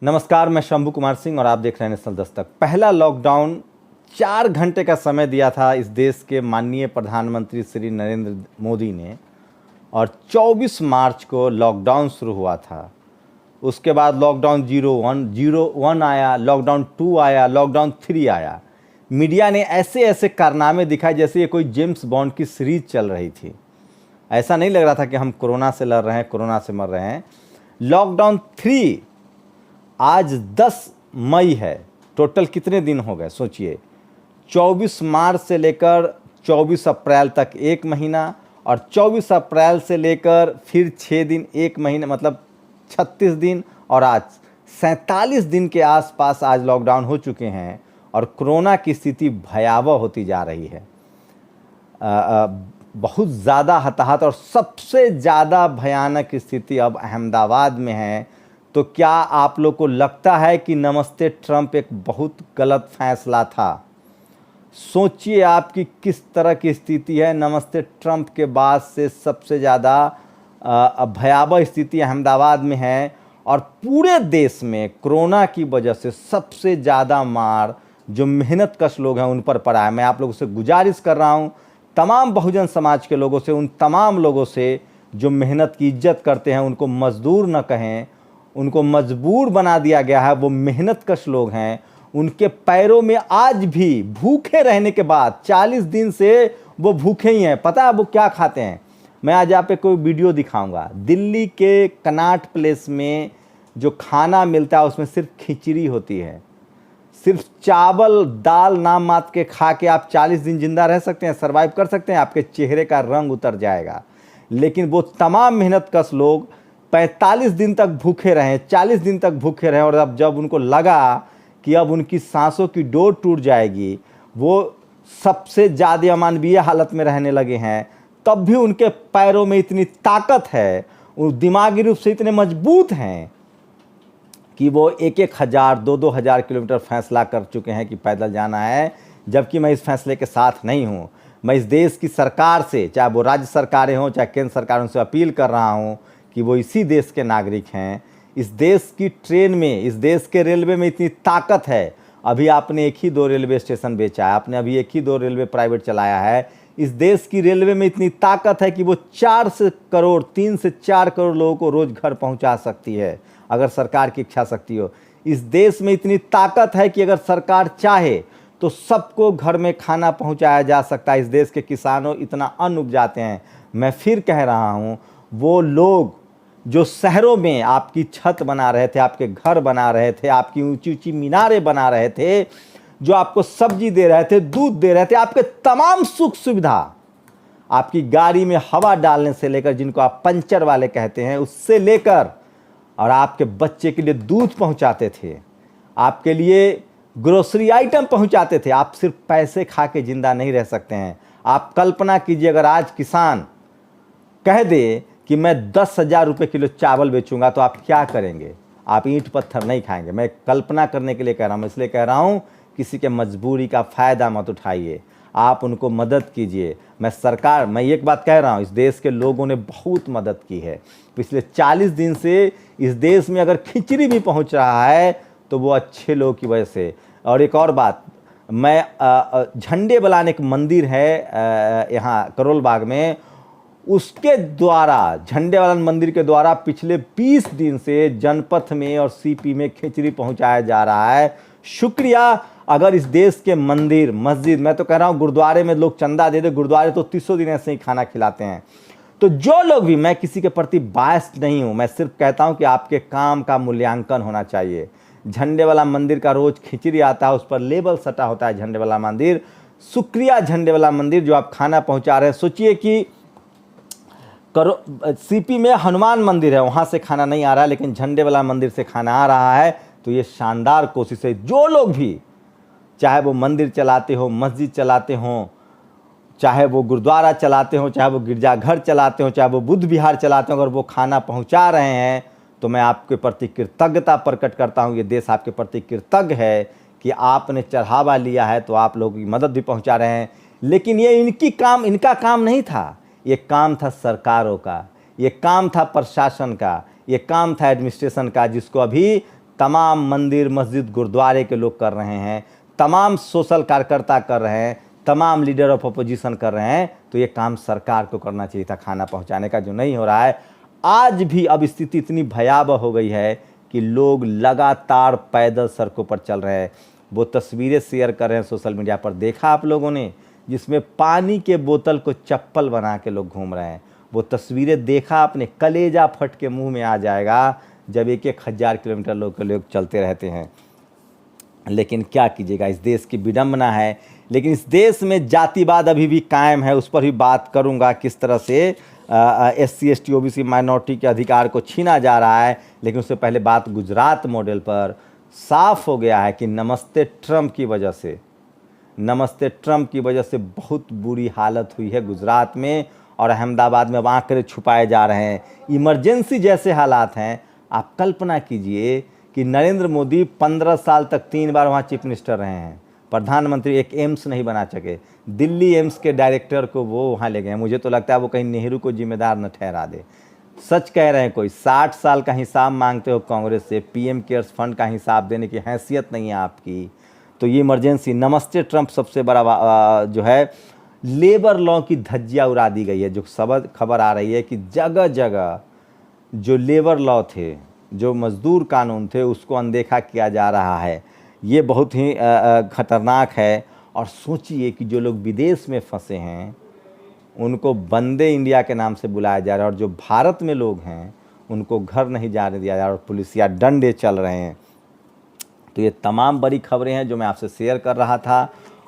नमस्कार, मैं शंभू कुमार सिंह और आप देख रहे हैं नेशनल दस्तक। पहला लॉकडाउन 4 घंटे का समय दिया था इस देश के माननीय प्रधानमंत्री श्री नरेंद्र मोदी ने और 24 मार्च को लॉकडाउन शुरू हुआ था। उसके बाद लॉकडाउन 01 आया, लॉकडाउन 2 आया, लॉकडाउन 3 आया। मीडिया ने ऐसे ऐसे कारनामे दिखाए जैसे ये कोई जेम्स बॉन्ड की सीरीज चल रही थी। ऐसा नहीं लग रहा था कि हम कोरोना से लड़ रहे हैं, कोरोना से मर रहे हैं। लॉकडाउन 3 आज 10 मई है। टोटल कितने दिन हो गए सोचिए। 24 मार्च से लेकर 24 अप्रैल तक 1 महीना और 24 अप्रैल से लेकर फिर 6 दिन 1 महीना, मतलब 36 दिन और आज 47 दिन के आसपास आज लॉकडाउन हो चुके हैं और कोरोना की स्थिति भयावह होती जा रही है। बहुत ज़्यादा हताहत और सबसे ज़्यादा भयानक स्थिति अब अहमदाबाद में है। तो क्या आप लोग को लगता है कि नमस्ते ट्रंप एक बहुत गलत फैसला था? सोचिए आपकी किस तरह की स्थिति है। नमस्ते ट्रंप के बाद से सबसे ज़्यादा भयावह स्थिति अहमदाबाद में है और पूरे देश में कोरोना की वजह से सबसे ज़्यादा मार जो मेहनतकश लोग हैं उन पर पड़ा है। मैं आप लोगों से गुजारिश कर रहा हूँ, तमाम बहुजन समाज के लोगों से, उन तमाम लोगों से जो मेहनत की इज्जत करते हैं, उनको मजदूर न कहें, उनको मजबूर बना दिया गया है। वो मेहनतकश लोग हैं, उनके पैरों में आज भी भूखे रहने के बाद 40 दिन से वो भूखे ही हैं। पता है वो क्या खाते हैं? मैं आज आप को वीडियो दिखाऊंगा। दिल्ली के कनॉट प्लेस में जो खाना मिलता है उसमें सिर्फ खिचड़ी होती है। सिर्फ चावल दाल नाम मात्र के खा के आप 40 दिन जिंदा रह सकते हैं, सर्वाइव कर सकते हैं, आपके चेहरे का रंग उतर जाएगा। लेकिन वो तमाम मेहनतकश लोग 45 दिन तक भूखे रहे, 40 दिन तक भूखे रहे और अब जब उनको लगा कि अब उनकी सांसों की डोर टूट जाएगी, वो सबसे ज़्यादा अमानवीय हालत में रहने लगे हैं, तब भी उनके पैरों में इतनी ताकत है, वो दिमागी रूप से इतने मजबूत हैं कि वो 1-1 हज़ार 2-2 हज़ार किलोमीटर फैसला कर चुके हैं कि पैदल जाना है। जबकि मैं इस फैसले के साथ नहीं हूँ। मैं इस देश की सरकार से, चाहे वो राज्य सरकारें हों चाहे केंद्र सरकारों से अपील कर रहा हूँ कि वो इसी देश के नागरिक हैं। इस देश की ट्रेन में, इस देश के रेलवे में इतनी ताकत है। अभी आपने 1 ही 2 रेलवे स्टेशन बेचा है, आपने अभी 1 ही 2 रेलवे प्राइवेट चलाया है। इस देश की रेलवे में इतनी ताकत है कि वो 3 से 4 करोड़ लोगों को रोज़ घर पहुंचा सकती है अगर सरकार की इच्छा शक्ति हो। इस देश में इतनी ताकत है कि अगर सरकार चाहे तो सबको घर में खाना पहुंचाया जा सकता है। इस देश के किसानों इतना अन्न उपजाते हैं। मैं फिर कह रहा हूं, वो लोग जो शहरों में आपकी छत बना रहे थे, आपके घर बना रहे थे, आपकी ऊंची ऊंची मीनारें बना रहे थे, जो आपको सब्जी दे रहे थे, दूध दे रहे थे, आपके तमाम सुख सुविधा, आपकी गाड़ी में हवा डालने से लेकर, जिनको आप पंचर वाले कहते हैं, उससे लेकर और आपके बच्चे के लिए दूध पहुंचाते थे, आपके लिए ग्रोसरी आइटम पहुंचाते थे। आप सिर्फ पैसे खा के जिंदा नहीं रह सकते हैं। आप कल्पना कीजिए, अगर आज किसान कह दे कि मैं 10,000 रुपये किलो चावल बेचूंगा तो आप क्या करेंगे? आप ईंट पत्थर नहीं खाएंगे। मैं कल्पना करने के लिए कह रहा हूँ, इसलिए कह रहा हूँ किसी के मजबूरी का फ़ायदा मत उठाइए, आप उनको मदद कीजिए। मैं एक बात कह रहा हूँ, इस देश के लोगों ने बहुत मदद की है। पिछले 40 दिन से इस देश में अगर खिचड़ी भी पहुँच रहा है तो वो अच्छे लोगों की वजह से। और एक और बात, मैं झंडे वाला एक मंदिर है यहाँ करोल बाग में, उसके द्वारा, झंडे वाला मंदिर के द्वारा पिछले 20 दिन से जनपथ में और सीपी में खिचड़ी पहुंचाया जा रहा है। शुक्रिया। अगर इस देश के मंदिर मस्जिद, मैं तो कह रहा हूँ गुरुद्वारे में लोग चंदा दे दे, गुरुद्वारे तो 300 दिन ऐसे ही खाना खिलाते हैं। तो जो लोग भी, मैं किसी के प्रति बायस्ड नहीं हूँ, मैं सिर्फ कहता हूँ कि आपके काम का मूल्यांकन होना चाहिए। झंडे वाला मंदिर का रोज़ खिचड़ी आता है, उस पर लेबल सटा होता है झंडे वाला मंदिर। शुक्रिया झंडे वाला मंदिर जो आप खाना पहुँचा रहे हैं। सोचिए कि सीपी में हनुमान मंदिर है, वहाँ से खाना नहीं आ रहा है, लेकिन झंडे वाला मंदिर से खाना आ रहा है। तो ये शानदार कोशिश है। जो लोग भी, चाहे वो मंदिर चलाते हो, मस्जिद चलाते हों, चाहे वो गुरुद्वारा चलाते हों, चाहे वो गिरजाघर चलाते हों, चाहे वो बुद्ध विहार चलाते हों, अगर वो खाना पहुँचा रहे हैं तो मैं आपके प्रति कृतज्ञता प्रकट करता हूँ। ये देश आपके प्रति कृतज्ञ है कि आपने चढ़ावा लिया है तो आप लोगों की मदद भी पहुँचा रहे हैं। लेकिन ये इनका काम नहीं था, ये काम था सरकारों का, ये काम था प्रशासन का, ये काम था एडमिनिस्ट्रेशन का, जिसको अभी तमाम मंदिर मस्जिद गुरुद्वारे के लोग कर रहे हैं, तमाम सोशल कार्यकर्ता कर रहे हैं, तमाम लीडर ऑफ अपोजिशन कर रहे हैं, तो ये काम सरकार को करना चाहिए था खाना पहुंचाने का, जो नहीं हो रहा है। आज भी अब स्थिति इतनी भयावह हो गई है कि लोग लगातार पैदल सड़कों पर चल रहे हैं। वो तस्वीरें शेयर कर रहे हैं सोशल मीडिया पर, देखा आप लोगों ने, जिसमें पानी के बोतल को चप्पल बना के लोग घूम रहे हैं। वो तस्वीरें देखा आपने, कलेजा फट के मुंह में आ जाएगा जब 1,000 किलोमीटर लोग चलते रहते हैं। लेकिन क्या कीजिएगा, इस देश की विडंबना है। लेकिन इस देश में जातिवाद अभी भी कायम है, उस पर भी बात करूंगा, किस तरह से SC ST OBC माइनॉरिटी के अधिकार को छीना जा रहा है। लेकिन उससे पहले बात गुजरात मॉडल पर। साफ हो गया है कि नमस्ते ट्रंप की वजह से बहुत बुरी हालत हुई है गुजरात में, और अहमदाबाद में अब आंकड़े छुपाए जा रहे हैं। इमरजेंसी जैसे हालात हैं। आप कल्पना कीजिए कि नरेंद्र मोदी 15 साल तक 3 बार वहाँ चीफ मिनिस्टर रहे हैं, प्रधानमंत्री एक एम्स नहीं बना सके। दिल्ली एम्स के डायरेक्टर को वो वहाँ ले गए। मुझे तो लगता है वो कहीं नेहरू को जिम्मेदार न ठहरा दे। सच कह रहे हैं, कोई 60 साल का हिसाब मांगते हो कांग्रेस से, PM केयर्स फंड का हिसाब देने की हैसियत नहीं है आपकी। तो ये इमरजेंसी, नमस्ते ट्रंप सबसे बड़ा जो है, लेबर लॉ की धज्जियाँ उड़ा दी गई है। जो खबर आ रही है कि जगह जगह जो लेबर लॉ थे, जो मजदूर कानून थे, उसको अनदेखा किया जा रहा है। ये बहुत ही खतरनाक है। और सोचिए कि जो लोग विदेश में फंसे हैं उनको बंदे इंडिया के नाम से बुलाया जा रहा है, और जो भारत में लोग हैं उनको घर नहीं जाने दिया जा रहा, और पुलिसिया डंडे चल रहे हैं। तो ये तमाम बड़ी खबरें हैं जो मैं आपसे शेयर कर रहा था,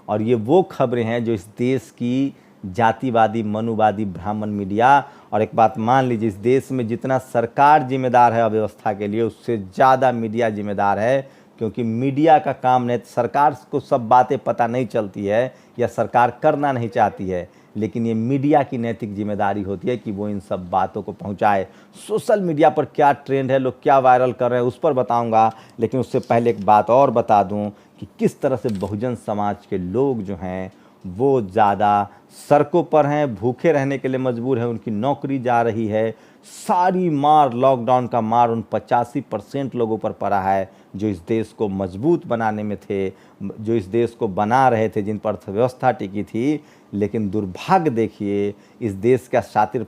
और ये वो खबरें हैं जो इस देश की जातिवादी मनुवादी ब्राह्मण मीडिया, और एक बात मान लीजिए, इस देश में जितना सरकार जिम्मेदार है अव्यवस्था के लिए, उससे ज़्यादा मीडिया जिम्मेदार है। क्योंकि मीडिया का काम नहीं, सरकार को सब बातें पता नहीं चलती है या सरकार करना नहीं चाहती है, लेकिन ये मीडिया की नैतिक जिम्मेदारी होती है कि वो इन सब बातों को पहुंचाए। सोशल मीडिया पर क्या ट्रेंड है, लोग क्या वायरल कर रहे हैं, उस पर बताऊंगा। लेकिन उससे पहले एक बात और बता दूं कि किस तरह से बहुजन समाज के लोग जो हैं वो ज़्यादा सड़कों पर हैं, भूखे रहने के लिए मजबूर हैं, उनकी नौकरी जा रही है। सारी मार, लॉकडाउन का मार उन 85% लोगों पर पड़ा है जो इस देश को मजबूत बनाने में थे, जो इस देश को बना रहे थे, जिन पर अर्थव्यवस्था टिकी थी। लेकिन दुर्भाग्य देखिए, इस देश का शातिरपन